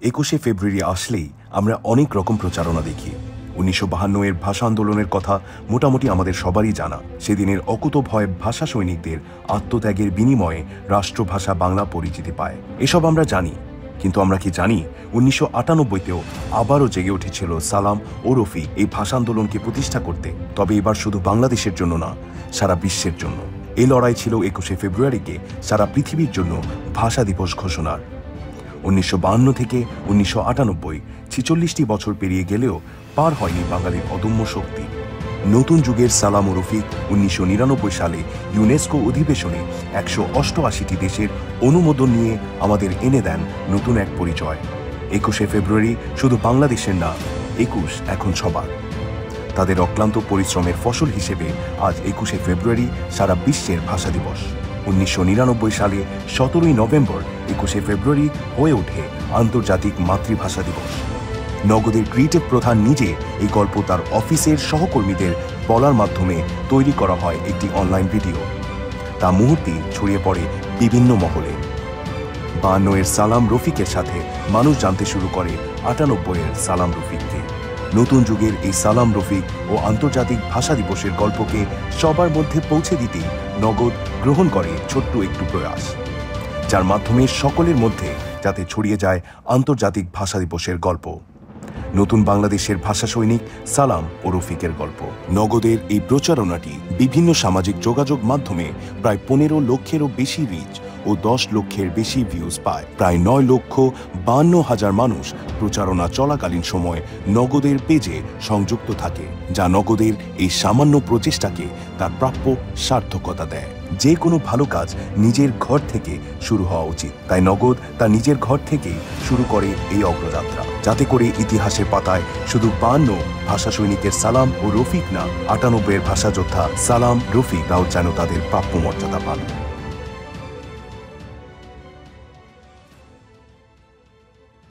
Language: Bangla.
21শে ফেব্রুয়ারি আসলেই আমরা অনেক রকম প্রচারণা দেখি। 1952 এর ভাষা আন্দোলনের কথা মোটামুটি আমাদের সবারই জানা। সেদিনের অকুতোভয় ভাষা সৈনিকদের আত্মত্যাগের বিনিময়ে রাষ্ট্রভাষা বাংলা পরিচিতি পায়। এসব আমরা জানি, কিন্তু আমরা কি জানি 1998তেও আবারও জেগে উঠেছিল সালাম ও রফিক এই ভাষা আন্দোলনকে প্রতিষ্ঠা করতে। তবে এবার শুধু বাংলাদেশের জন্য না, সারা বিশ্বের জন্য। এই লড়াই ছিল 21শে ফেব্রুয়ারিকে সারা পৃথিবীর জন্য ভাষা দিবস ঘোষণার। 1952 থেকে 1998, 46টি বছর পেরিয়ে গেলেও পার হয়নি বাঙালির অদম্য শক্তি। নতুন যুগের সালাম ও রফিক 1999 সালে ইউনেস্কো অধিবেশনে 188টি দেশের অনুমোদন নিয়ে আমাদের এনে দেন নতুন এক পরিচয়। 21শে ফেব্রুয়ারি শুধু বাংলাদেশের না, 21 এখন সবার। তাদের অক্লান্ত পরিশ্রমের ফসল হিসেবে আজ 21শে ফেব্রুয়ারি সারা বিশ্বের ভাষা দিবস। 1999 সালে 17ই নভেম্বর 21শে ফেব্রুয়ারি হয়ে ওঠে আন্তর্জাতিক মাতৃভাষা দিবস। নগদের ক্রিয়েটিভ প্রধান নিজে এই গল্প তার অফিসের সহকর্মীদের বলার মাধ্যমে তৈরি করা হয় একটি অনলাইন ভিডিও। তা মুহূর্তেই ছড়িয়ে পড়ে বিভিন্ন মহলে। 52 এর সালাম রফিকের সাথে মানুষ জানতে শুরু করে 98 এর সালাম রফিককে। নতুন যুগের এই সালাম রফিক ও আন্তর্জাতিক ভাষা দিবসের গল্পকে সবার মধ্যে পৌঁছে দিতেই নগদ গ্রহণ করে ছোট্ট একটু প্রয়াস, যার মাধ্যমে সকলের মধ্যে যাতে ছড়িয়ে যায় আন্তর্জাতিক ভাষা দিবসের গল্প। নতুন বাংলাদেশের ভাষা সৈনিক সালাম ও রফিকের গল্প। নগদের এই প্রচারণাটি বিভিন্ন সামাজিক যোগাযোগ মাধ্যমে প্রায় 15 লক্ষেরও বেশি রিচ ও 10 লক্ষের বেশি ভিউজ পায়। প্রায় 9,52,000 মানুষ প্রচারণা চলাকালীন সময় নগদের পেজে সংযুক্ত থাকে, যা নগদের এই সামান্য প্রচেষ্টাকে তার প্রাপ্য সার্থকতা দেয়। যে কোনো ভালো কাজ নিজের ঘর থেকে শুরু হওয়া উচিত, তাই নগদ তার নিজের ঘর থেকেই শুরু করে এই অগ্রযাত্রা, যাতে করে ইতিহাসের পাতায় শুধু 52 ভাষা সৈনিকের সালাম ও রফিক না, 98 এর ভাষা যোদ্ধা সালাম রফিকরাও যেন তাদের প্রাপ্য মর্যাদা পান।